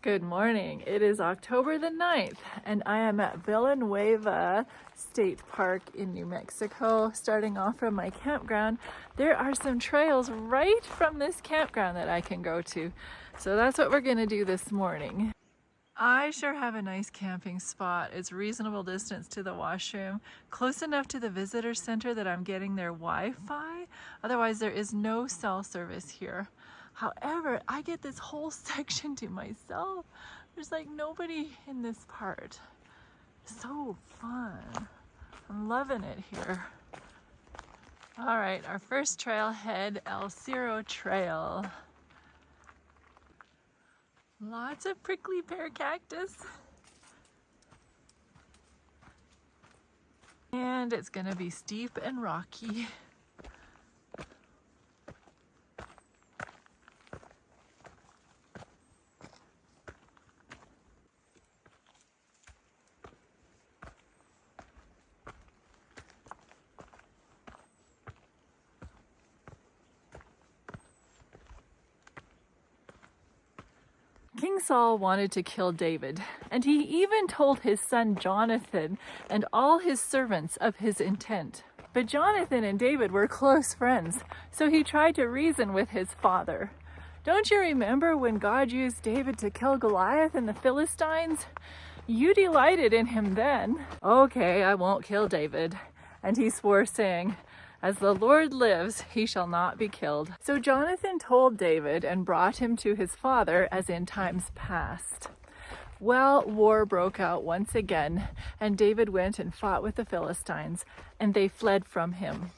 Good morning. It is October the 9th, and I am at Villanueva State Park in New Mexico. Starting off from my campground, there are some trails right from this campground that I can go to. So that's what we're going to do this morning. I sure have a nice camping spot. It's reasonable distance to the washroom, close enough to the visitor center that I'm getting their Wi-Fi. Otherwise, there is no cell service here. However, I get this whole section to myself. There's like nobody in this part. So fun. I'm loving it here. All right, our first trailhead, El Cerro Trail. Lots of prickly pear cactus. And it's gonna be steep and rocky. King Saul wanted to kill David, and he even told his son Jonathan and all his servants of his intent. But Jonathan and David were close friends, so he tried to reason with his father. Don't you remember when God used David to kill Goliath and the Philistines? You delighted in him then. Okay, I won't kill David. And he swore, saying, "As the Lord lives, he shall not be killed." So Jonathan told David and brought him to his father as in times past. Well, war broke out once again, and David went and fought with the Philistines, and they fled from him.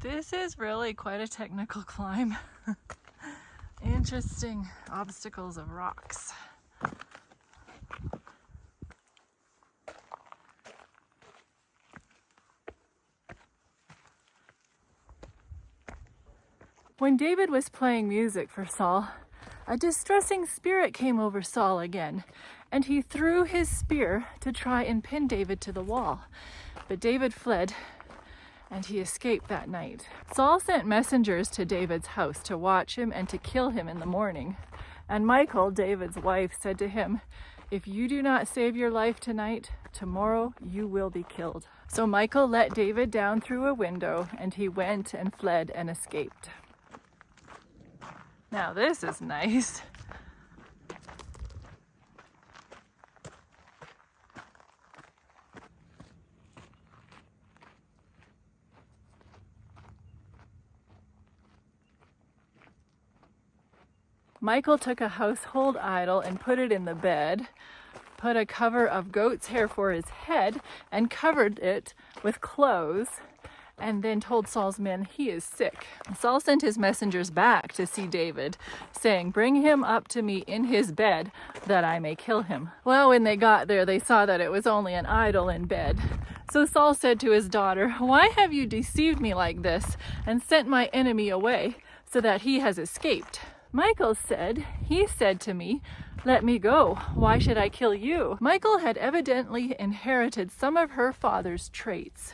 This is really quite a technical climb. Interesting obstacles of rocks. When David was playing music for Saul, a distressing spirit came over Saul again, and he threw his spear to try and pin David to the wall. But David fled, and he escaped that night. Saul sent messengers to David's house to watch him and to kill him in the morning. And Michal, David's wife, said to him, "If you do not save your life tonight, tomorrow you will be killed." So Michal let David down through a window, and he went and fled and escaped. Now this is nice. Michal took a household idol and put it in the bed, put a cover of goat's hair for his head, and covered it with clothes, and then told Saul's men he is sick. Saul sent his messengers back to see David, saying, "Bring him up to me in his bed, that I may kill him." Well, when they got there, they saw that it was only an idol in bed. So Saul said to his daughter, "Why have you deceived me like this, and sent my enemy away, so that he has escaped?" Michal said, "He said to me, 'Let me go. Why should I kill you?'" Michal had evidently inherited some of her father's traits.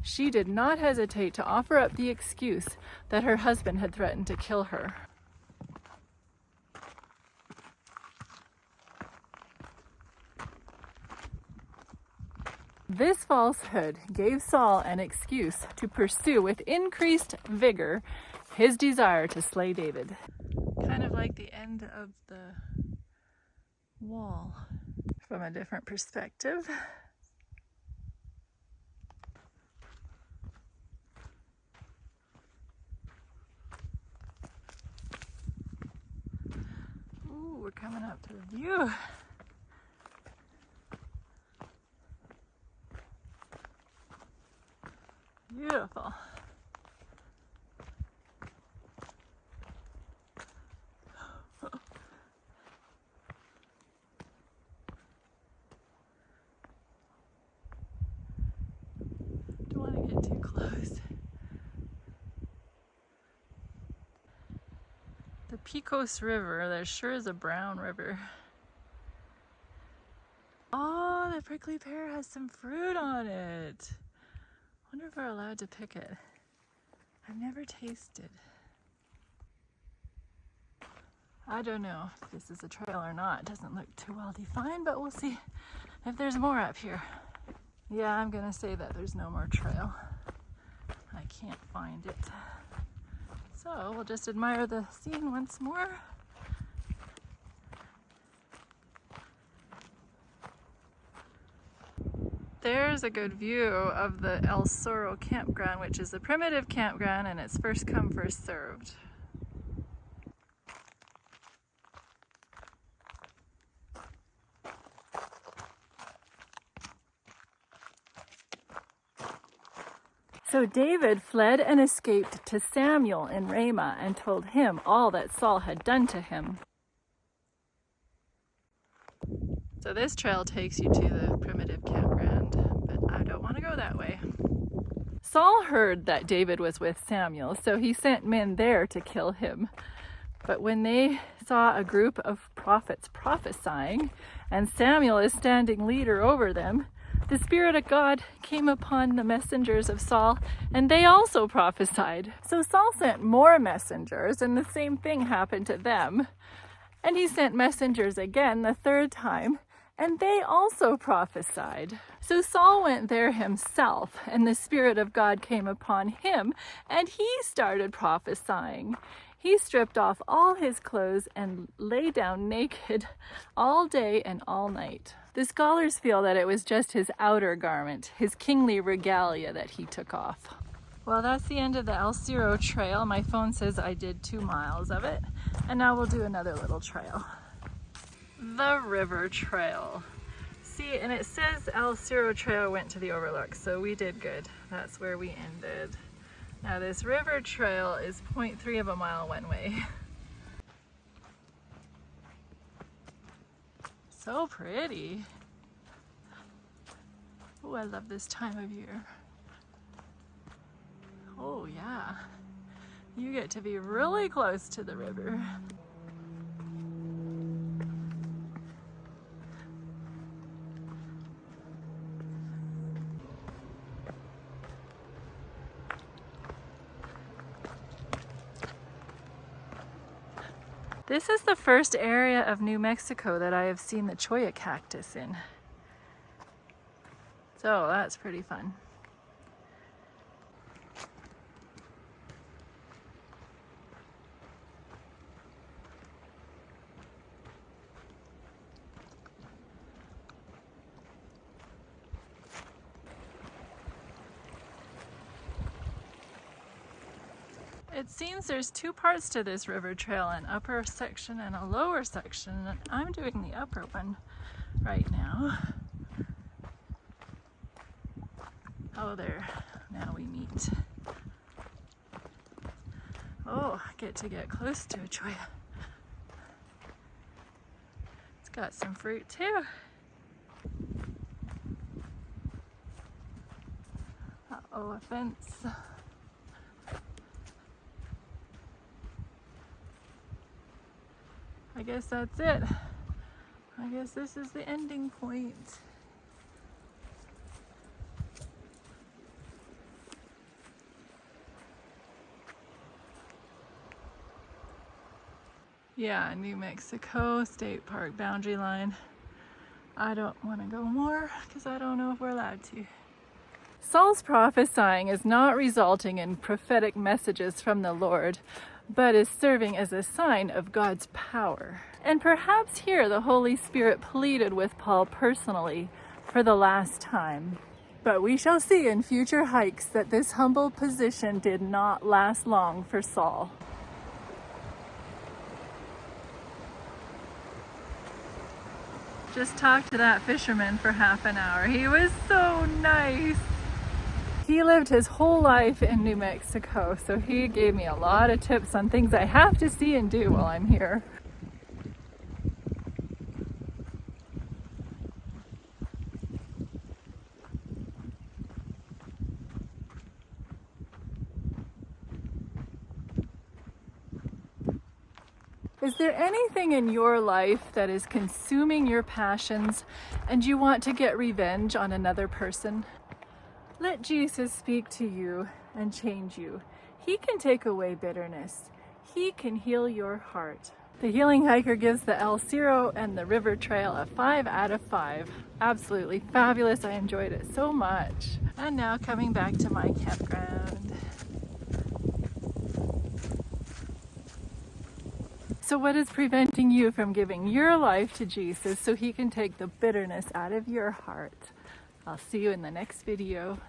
She did not hesitate to offer up the excuse that her husband had threatened to kill her. This falsehood gave Saul an excuse to pursue with increased vigor his desire to slay David. Kind of like the end of the wall from a different perspective. Ooh, we're coming up to the view. Beautiful. Don't want to get too close. The Pecos River, there sure is a brown river. Oh, the prickly pear has some fruit on it. Wonder if we're allowed to pick it. I've never tasted. I don't know if this is a trail or not. It doesn't look too well defined, but we'll see if there's more up here. Yeah, I'm gonna say that there's no more trail. I can't find it. So we'll just admire the scene once more. There's a good view of the El Cerro campground, which is a primitive campground, and it's first come, first served. So David fled and escaped to Samuel in Ramah and told him all that Saul had done to him. So this trail takes you to the primitive campground, but I don't want to go that way. Saul heard that David was with Samuel, so he sent men there to kill him. But when they saw a group of prophets prophesying, and Samuel is standing leader over them, the Spirit of God came upon the messengers of Saul, and they also prophesied. So Saul sent more messengers, and the same thing happened to them. And he sent messengers again the third time, and they also prophesied. So Saul went there himself, and the Spirit of God came upon him, and he started prophesying. He stripped off all his clothes and lay down naked all day and all night. The scholars feel that it was just his outer garment, his kingly regalia, that he took off. Well, that's the end of the El Cerro Trail. My phone says I did 2 miles of it, and now we'll do another little trail. The River Trail. See, and it says El Cerro Trail went to the overlook, so we did good. That's where we ended. Now this river trail is 0.3 of a mile one way. So pretty. Oh, I love this time of year. Oh yeah, you get to be really close to the river. This is the first area of New Mexico that I have seen the cholla cactus in. So that's pretty fun. It seems there's 2 parts to this river trail, an upper section and a lower section, and I'm doing the upper one right now. Oh, there, now we meet. Oh, I get to get close to a cholla. It's got some fruit too. Uh-oh, a fence. I guess that's it. I guess this is the ending point. Yeah, New Mexico State Park boundary line. I don't want to go more because I don't know if we're allowed to. Saul's prophesying is not resulting in prophetic messages from the Lord, but is serving as a sign of God's power. And perhaps here the Holy Spirit pleaded with Paul personally for the last time. But we shall see in future hikes that this humble position did not last long for Saul. Just talked to that fisherman for half an hour. He was so nice. He lived his whole life in New Mexico, so he gave me a lot of tips on things I have to see and do while I'm here. Is there anything in your life that is consuming your passions and you want to get revenge on another person? Let Jesus speak to you and change you. He can take away bitterness. He can heal your heart. The Healing Hiker gives the El Cerro and the River Trail a 5 out of 5. Absolutely fabulous. I enjoyed it so much. And now coming back to my campground. So what is preventing you from giving your life to Jesus so he can take the bitterness out of your heart? I'll see you in the next video.